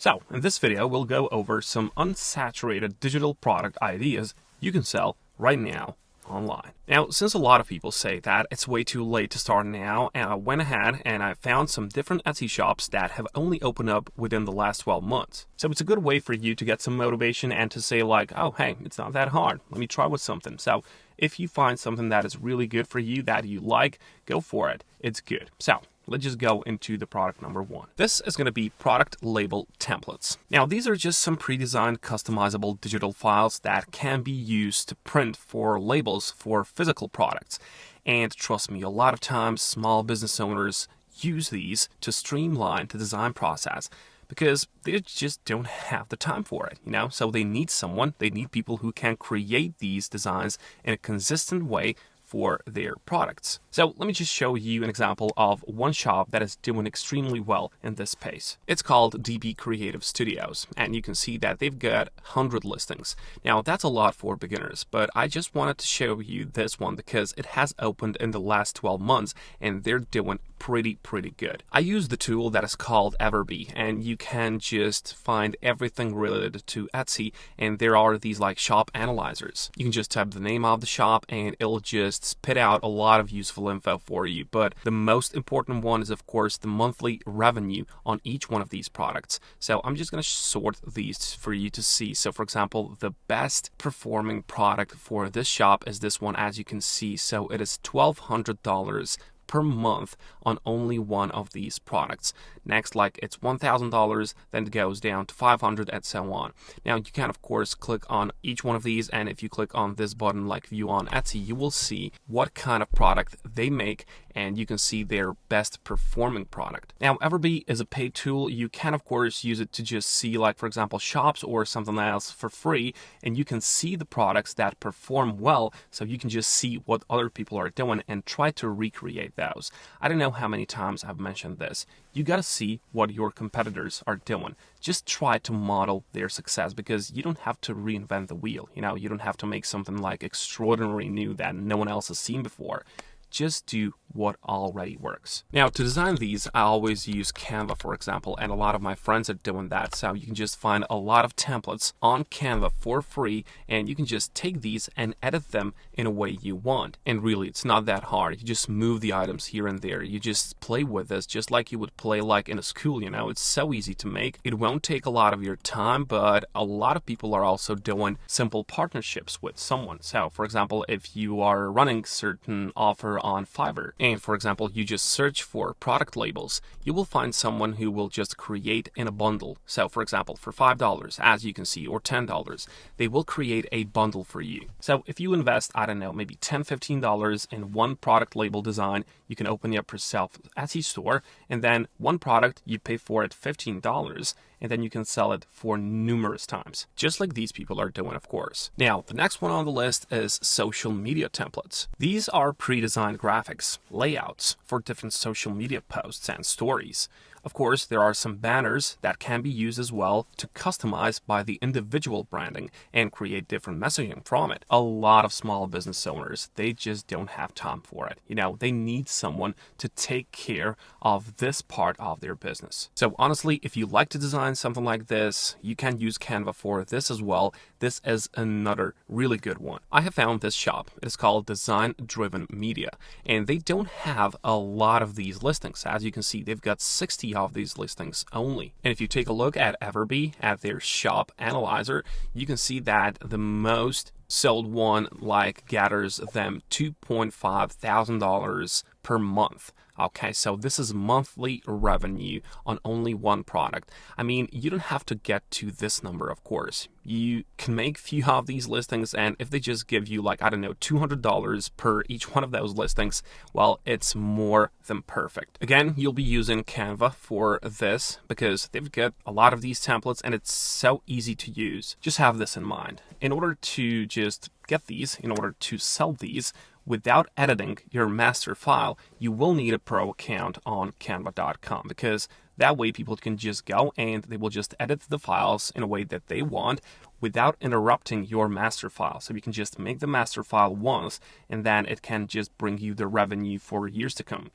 So, in this video, we'll go over some unsaturated digital product ideas you can sell right now online. Now, since a lot of people say that it's way too late to start now, I went ahead and I found some different Etsy shops that have only opened up within the last 12 months. So it's a good way for you to get some motivation and to say like, oh, hey, it's not that hard. Let me try with something. So if you find something that is really good for you, that you like, go for it. It's good. So let's just go into the product number one. This is going to be product label templates. Now, these are just some pre-designed customizable digital files that can be used to print for labels for physical products. And trust me, a lot of times small business owners use these to streamline the design process because they just don't have the time for it, So they need people who can create these designs in a consistent way for their products. So let me just show you an example of one shop that is doing extremely well in this space. It's called DB Creative Studios, and you can see that they've got 100 listings. Now that's a lot for beginners, but I just wanted to show you this one because it has opened in the last 12 months and they're doing pretty good. I use the tool that is called Everbee, and you can just find everything related to Etsy, and there are these like shop analyzers. You can just type the name of the shop and it'll just spit out a lot of useful info for you, but the most important one is of course the monthly revenue on each one of these products. So I'm just going to sort these for you to see. So for example, the best performing product for this shop is this one, as you can see. So it is $1,200 per month on only one of these products. Next, like it's $1,000, then it goes down to $500 and so on. Now you can of course click on each one of these, and if you click on this button like view on Etsy, you will see what kind of product they make and you can see their best performing product. Now Everbee is a paid tool. You can of course use it to just see like for example shops or something else for free, and you can see the products that perform well, so you can just see what other people are doing and try to recreate those. I don't know how many times I've mentioned this. You gotta see what your competitors are doing. Just try to model their success, because you don't have to reinvent the wheel. You don't have to make something like extraordinary new that no one else has seen before. Just do what already works. Now, to design these, I always use Canva, for example, and a lot of my friends are doing that. So you can just find a lot of templates on Canva for free, and you can just take these and edit them in a way you want. And really, it's not that hard. You just move the items here and there. You just play with this just like you would play like in a school, It's so easy to make. It won't take a lot of your time, but a lot of people are also doing simple partnerships with someone. So, for example, if you are running certain offer on Fiverr, and for example you just search for product labels, you will find someone who will just create in a bundle. So for example, for $5, as you can see, or $10, they will create a bundle for you. So if you invest, I don't know, maybe $10-15 in one product label design, you can open up yourself Etsy store, and then one product you pay for it $15, and then you can sell it for numerous times, just like these people are doing, of course. Now, the next one on the list is social media templates. These are pre-designed graphics, layouts for different social media posts and stories. Of course, there are some banners that can be used as well to customize by the individual branding and create different messaging from it. A lot of small business owners, they just don't have time for it. They need someone to take care of this part of their business. So honestly, if you like to design something like this, you can use Canva for this as well. This is another really good one. I have found this shop. It is called Design Driven Media, and they don't have a lot of these listings. As you can see, they've got 60 of these listings only. And if you take a look at Everbee, at their shop analyzer, you can see that the most sold one gathers them $2,500 per month. Okay, so this is monthly revenue on only one product. I mean, you don't have to get to this number, of course. You can make few of these listings, and if they just give you $200 per each one of those listings, well, it's more than perfect. Again, you'll be using Canva for this because they've got a lot of these templates and it's so easy to use. Just have this in mind. In order to just get these, in order to sell these, without editing your master file, you will need a pro account on canva.com, because that way people can just go and they will just edit the files in a way that they want without interrupting your master file. So you can just make the master file once, and then it can just bring you the revenue for years to come,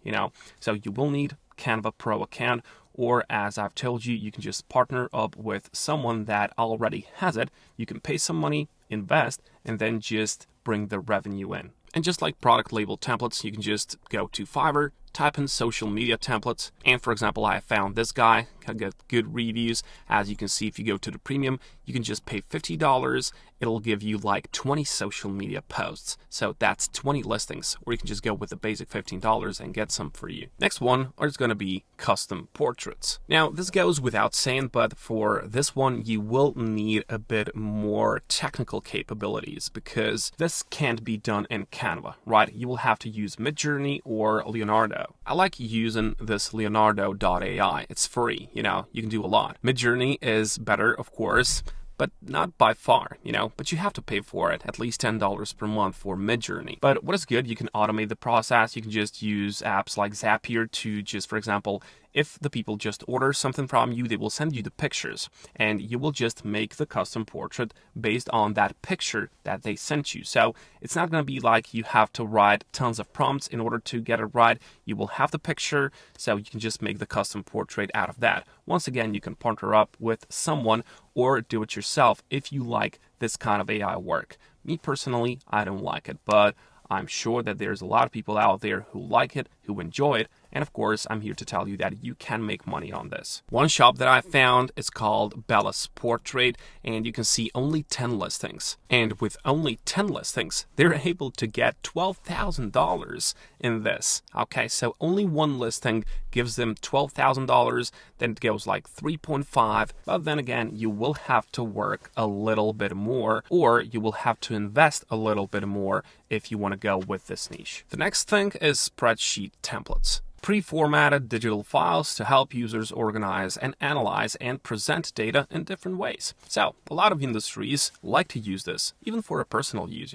So you will need Canva Pro account, or as I've told you, you can just partner up with someone that already has it. You can pay some money, invest, and then just bring the revenue in. And just like product label templates, you can just go to Fiverr, type in social media templates, and for example, I found this guy, can get good reviews. As you can see, if you go to the premium, you can just pay $50. It'll give you like 20 social media posts. So that's 20 listings, or you can just go with the basic $15 and get some for you. Next one is going to be custom portraits. Now, this goes without saying, but for this one, you will need a bit more technical capabilities because this can't be done in Canva, right? You will have to use Midjourney or Leonardo. I like using this Leonardo.ai. It's free, you can do a lot. Midjourney is better, of course, but not by far, but you have to pay for it, at least $10 per month for Midjourney. But what is good, you can automate the process. You can just use apps like Zapier to just, for example, if the people just order something from you, they will send you the pictures and you will just make the custom portrait based on that picture that they sent you. So it's not going to be like you have to write tons of prompts in order to get it right. You will have the picture, so you can just make the custom portrait out of that. Once again, you can partner up with someone or do it yourself if you like this kind of AI work. Me personally, I don't like it, but I'm sure that there's a lot of people out there who like it, who enjoy it, and of course, I'm here to tell you that you can make money on this. One shop that I found is called Bella's Portrait, and you can see only 10 listings. And with only 10 listings, they're able to get $12,000 in this. Okay, so only one listing gives them $12,000, then it goes like 3.5, but then again, you will have to work a little bit more, or you will have to invest a little bit more if you want to go with this niche. The next thing is Spreadsheet Templates. Pre-formatted digital files to help users organize and analyze and present data in different ways. So, a lot of industries like to use this, even for a personal use,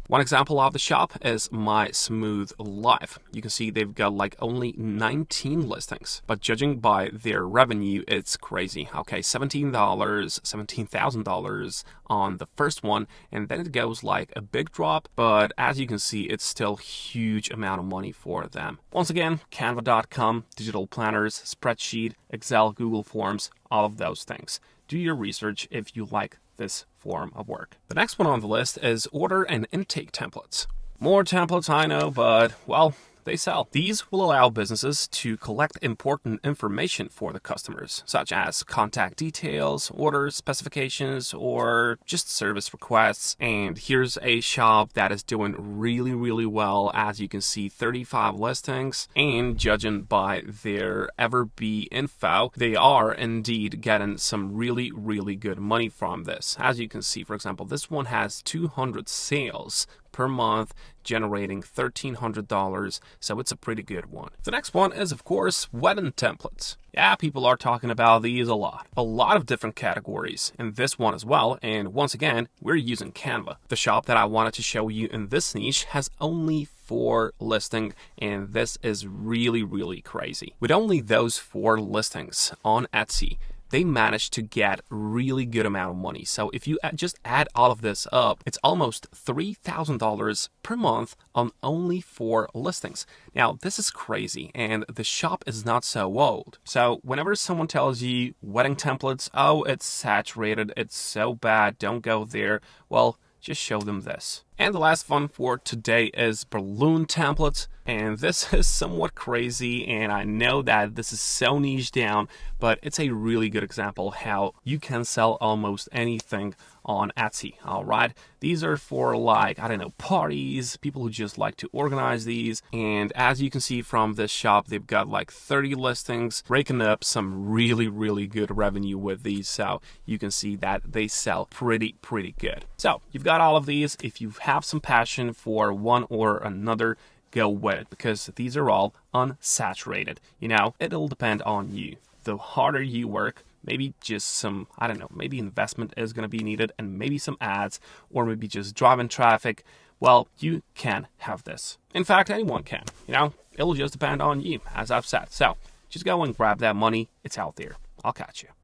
One example of the shop is My Smooth Life. You can see they've got like only 19 listings, but judging by their revenue, it's crazy. Okay, $17,000 on the first one, and then it goes like a big drop, but as you can see, it's still huge amount of money for them. Once again, canva.com, digital planners, spreadsheet, Excel, Google Forms, all of those things. Do your research if you like this form of work. The next one on the list is order and intake templates. More templates, I know, but well, they sell. These will allow businesses to collect important information for the customers, such as contact details, orders, specifications, or just service requests. And here's a shop that is doing really, really well. As you can see, 35 listings, and judging by their Everbee info, they are indeed getting some really, really good money from this. As you can see, for example, this one has 200 sales per month, generating $1,300, so it's a pretty good one. The next one is, of course, wedding templates. Yeah, people are talking about these a lot. A lot of different categories in this one as well, and once again, we're using Canva. The shop that I wanted to show you in this niche has only 4 listings, and this is really, really crazy. With only those 4 listings on Etsy, they managed to get really good amount of money. So if you just add all of this up, it's almost $3,000 per month on only 4 listings. Now, this is crazy, and the shop is not so old. So whenever someone tells you wedding templates, oh, it's saturated, it's so bad, don't go there, well, just show them this. And the last one for today is balloon templates. And this is somewhat crazy, and I know that this is so niche down, but it's a really good example how you can sell almost anything on Etsy, all right? These are for like, I don't know, parties, people who just like to organize these. And as you can see from this shop, they've got like 30 listings, raking up some really, really good revenue with these. So you can see that they sell pretty good. So you've got all of these. If you have some passion for one or another, go with it, because these are all unsaturated. It'll depend on you. The harder you work, maybe just some, I don't know, maybe investment is going to be needed, and maybe some ads, or maybe just driving traffic. Well, you can have this. In fact, anyone can. It'll just depend on you, as I've said. So just go and grab that money. It's out there. I'll catch you.